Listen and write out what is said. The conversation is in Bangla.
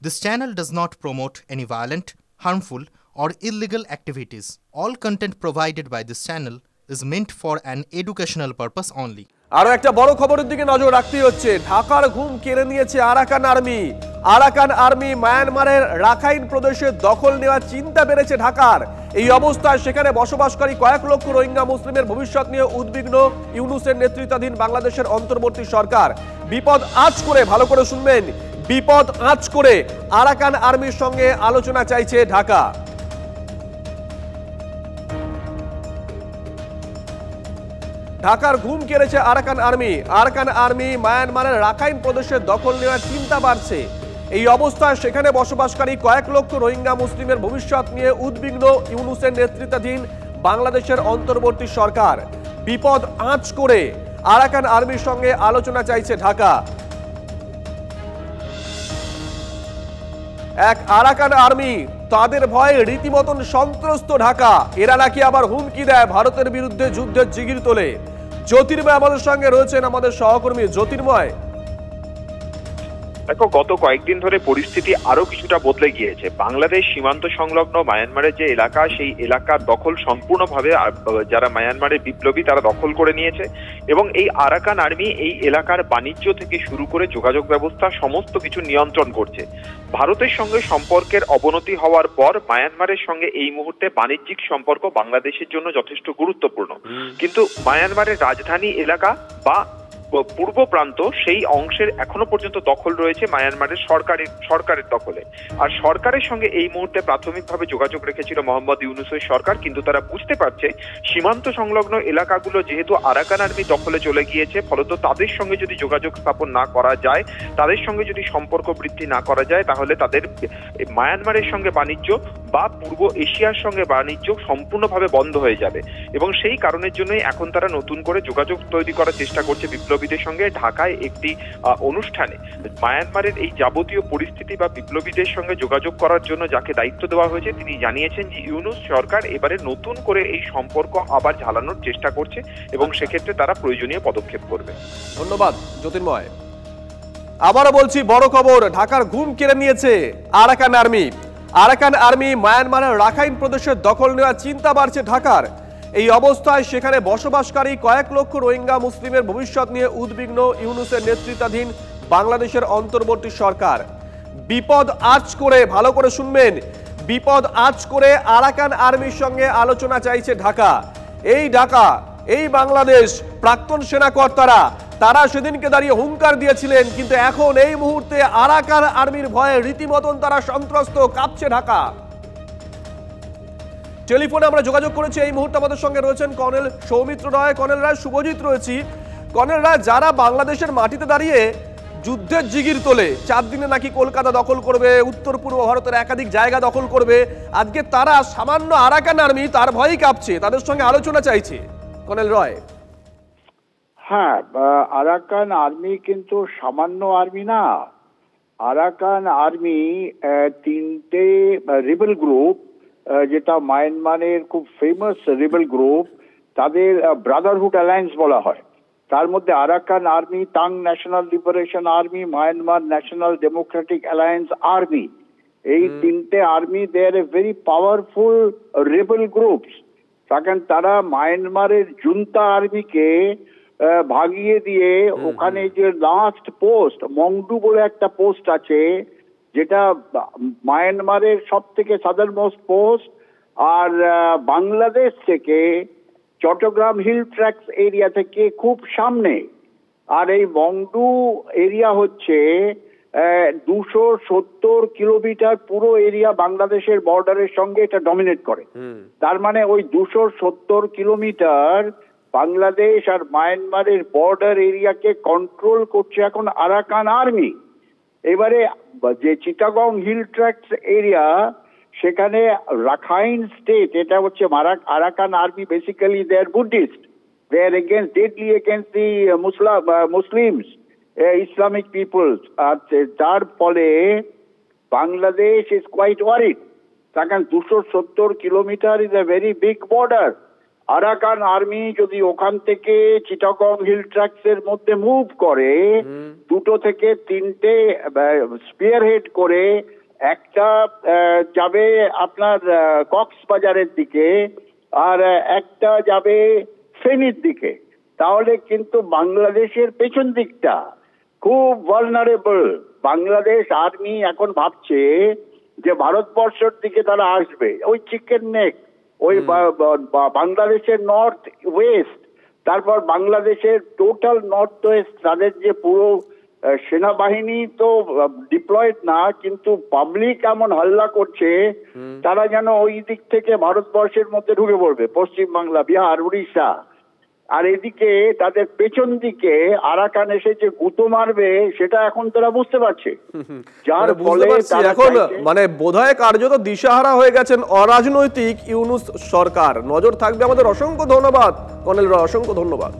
This channel does not promote any violent, harmful, or illegal activities. All content provided by this channel is meant for an educational purpose only. আরো একটা বড় খবরের দিকে নজর রাখতেই হচ্ছে। ঢাকার ঘুম কেড়ে নিয়েছে আরাকান আর্মি। আরাকান আর্মি মায়ানমারের রাখাইন প্রদেশে দখল নেওয়ার চিন্তা বেড়েছে ঢাকার। এই অবস্থায় সেখানে বসবাসকারী কয়েক লক্ষ রোহিঙ্গা মুসলিমের ভবিষ্যৎ নিয়ে উদ্বিগ্ন ইউনূসের নেতৃত্বাধীন বাংলাদেশের অন্তর্বর্তী সরকার। বিপদ আঁচ করে, ভালো করে শুনবেন, বিপদ আঁচ করে আরাকান আর্মির সঙ্গে আলোচনা চাইছে ঢাকা। ঢাকার ঘুম কেড়েছে আরাকান আর্মি। আরাকান আর্মি মায়ানমারের রাখাইন প্রদেশের দখল নেওয়ার চিন্তা বাড়ছে। এই অবস্থায় সেখানে বসবাসকারী কয়েক লক্ষ রোহিঙ্গা মুসলিমের ভবিষ্যৎ নিয়ে উদ্বিগ্ন ইউনূসের নেতৃত্বাধীন বাংলাদেশের অন্তর্বর্তী সরকার। বিপদ আঁচ করে আরাকান আর্মির সঙ্গে আলোচনা চাইছে ঢাকা। এক আরাকান আর্মি, তাদের ভয়ে রীতিমতন সন্ত্রস্ত ঢাকা। এরা নাকি আবার হুমকি দেয় ভারতের বিরুদ্ধে যুদ্ধের জিগির তোলে। জ্যোতির্ময় আমাদের সঙ্গে রয়েছেন, আমাদের সহকর্মী। জ্যোতির্ময়, দেখো, গত কয়েকদিন ধরে পরিস্থিতি আরো কিছুটা বদলে গিয়েছে। বাংলাদেশ সীমান্ত সংলগ্ন মায়ানমারের যে এলাকা, সেই এলাকার দখল সম্পূর্ণভাবে যারা মায়ানমারের বিপ্লবী তারা দখল করে নিয়েছে এবং এই আরাকান আর্মি এই এলাকার বাণিজ্য থেকে শুরু করে যোগাযোগ ব্যবস্থা সমস্ত কিছু নিয়ন্ত্রণ করছে। ভারতের সঙ্গে সম্পর্কের অবনতি হওয়ার পর মায়ানমারের সঙ্গে এই মুহূর্তে বাণিজ্যিক সম্পর্ক বাংলাদেশের জন্য যথেষ্ট গুরুত্বপূর্ণ, কিন্তু মায়ানমারের রাজধানী এলাকা বা পূর্ব প্রান্ত সেই অংশের এখনো পর্যন্ত দখল রয়েছে মায়ানমারের সরকারের দখলে। আর সরকারের সঙ্গে এই মুহূর্তে প্রাথমিকভাবে যোগাযোগ রেখেছিল মোহাম্মদ ইউনূসের সরকার, কিন্তু তারা বুঝতে পারছে সীমান্ত সংলগ্ন এলাকাগুলো যেহেতু আরাকান আর্মি দখলে চলে গিয়েছে, ফলত তাদের সঙ্গে যদি যোগাযোগ স্থাপন না করা যায়, তাদের সঙ্গে যদি সম্পর্ক বৃদ্ধি না করা যায়, তাহলে তাদের মায়ানমারের সঙ্গে বাণিজ্য বা পূর্ব এশিয়ার সঙ্গে বাণিজ্য সম্পূর্ণভাবে বন্ধ হয়ে যাবে। এবং সেই কারণের জন্যই এখন তারা নতুন করে যোগাযোগ তৈরি করার চেষ্টা করছে বিপ্লবীদের সঙ্গে। ঢাকায় একটি অনুষ্ঠানে মায়ানমারের এই যাবতীয় পরিস্থিতি বা বিপ্লবীদের সঙ্গে যোগাযোগ করার জন্য যাকে দায়িত্ব দেওয়া হয়েছে, তিনি জানিয়েছেন যে ইউনূস সরকার এবারে নতুন করে এই সম্পর্ক আবার ঝালানোর চেষ্টা করছে এবং সেক্ষেত্রে তারা প্রয়োজনীয় পদক্ষেপ করবে। ধন্যবাদ জ্যোতির্ময়। আবারও বলছি, বড় খবর, ঢাকার ঘুম কেড়ে নিয়েছে আরাকান আর্মি। আরাকান আর্মি মায়ানমারের রাখাইন প্রদেশের দখল নেওয়ার চিন্তা বাড়ছে ঢাকার। এই অবস্থায় সেখানে বসবাসকারী কয়েক লক্ষ রোহিঙ্গা মুসলিমের ভবিষ্যৎ নিয়ে উদ্বিগ্ন ইউনূসের নেতৃত্বাধীন বাংলাদেশের অন্তর্বর্তী সরকার। বিপদ আঁচ করে, ভালো করে শুনবেন, বিপদ আঁচ করে আরাকান আর্মির সঙ্গে আলোচনা চাইছে ঢাকা। এই ঢাকা, এই বাংলাদেশ, প্রাক্তন সেনাকর্তারা তারা সেদিনকে দাঁড়িয়ে হুঙ্কার দিয়েছিলেন, কিন্তু এখন এই মুহূর্তে আরাকান আর্মির ভয়ে রীতিমতন তারা সন্ত্রস্ত, কাঁপছে ঢাকা। টেলিফোনে আমরা যোগাযোগ করেছি, এই মুহূর্তে আমাদের সঙ্গে রয়েছেন কর্নেল সৌমিত্র রায়, কর্নেল রায়, শুভজিৎ রয়েছি। কর্নেল রায়, যারা বাংলাদেশের মাটিতে দাঁড়িয়ে যুদ্ধের জিগির তোলে, 4 দিনে নাকি কলকাতা দখল করবে, উত্তর পূর্ব ভারতের একাধিক জায়গা দখল করবে, আজকে তারা সামান্য আরাকান আর্মি, তার ভয়ই কাঁপছে, তাদের সঙ্গে আলোচনা চাইছে। কর্নেল রায়, হ্যাঁ, আরাকান আর্মি কিন্তু সামান্য আর্মি না। আরাকান আর্মি 3টে রিবেল গ্রুপ, যেটা মায়ানমারের খুব ফেমাস রিবেল গ্রুপ, তাদের ব্রাদারহুড অ্যালায়েন্স বলা হয়। তার মধ্যে Arakan army, Ta'ang national liberation army, Myanmar national democratic alliance army, এই 3টে army they are a very powerful rebel groups. কারণ তারা মায়ানমারের জুন্তা আর্মিকে ভাগিয়ে দিয়ে ওখানে যে লাস্ট পোস্ট মংডু বলে একটা পোস্ট আছে, যেটা মায়ানমারের সব থেকে সাদার্ন মোস্ট পোস্ট, আর বাংলাদেশ থেকে চট্টগ্রাম হিল ট্র্যাক্স এরিয়া থেকে খুব সামনে। আর এই মংডু এরিয়া হচ্ছে 270 কিলোমিটার পুরো এরিয়া বাংলাদেশের বর্ডারের সঙ্গে এটা ডমিনেট করে। তার মানে ওই 270 কিলোমিটার বাংলাদেশ আর মায়ানমারের বর্ডার এরিয়াকে কন্ট্রোল করছে এখন আরাকান আর্মি। এবারে যে চিটাগং হিল ট্র্যাক্স এরিয়া, সেখানে রাখাইন স্টেট, এটা হচ্ছে Arakan army basically they are Buddhist, they are against, deadly against the Muslims, Islamic peoples. আর তার ফলে বাংলাদেশ ইজ কোয়াইট ওয়ারিড। কারণ 270 kilometer is a very big border. Arakan army যদি ওখান থেকে চিটাগং হিল ট্র্যাক্স এর মধ্যে মুভ করে 2 থেকে 3টে স্পিয়ার হেড করে, একটা যাবে আপনার কক্সবাজারের দিকে আর একটা যাবে ফেনীর দিকে, তাহলে কিন্তু বাংলাদেশের পেছন দিকটা খুব ভালনারেবল। বাংলাদেশ আর্মি এখন ভাবছে যে ভারতবর্ষের দিকে তারা আসবে, ওই চিকেন নেক, ওই বাংলাদেশের নর্থ ওয়েস্ট, তারপর বাংলাদেশের টোটাল নর্থ ওয়েস্ট, তাদের যে পুরো সেনাবাহিনী তো ডিপ্লয়েড না, কিন্তু পাবলিক এমন হাল্লা করছে তারা যেন ওই দিক থেকে ভারতবর্ষের মধ্যে ঢুকে পড়বে, পশ্চিম বাংলা, বিহার, উড়িষ্যা। আর এদিকে তাদের পেছন দিকে আরাকান এসে যে গুঁতো মারবে সেটা এখন তারা বুঝতে পারছে, যার ফলে এখন মানে বোধহয় কার্যত দিশাহারা হয়ে গেছেন অরাজনৈতিক ইউনূস সরকার। নজর থাকবে আমাদের। অসংখ্য ধন্যবাদ কর্নেল রয়, অসংখ্য ধন্যবাদ।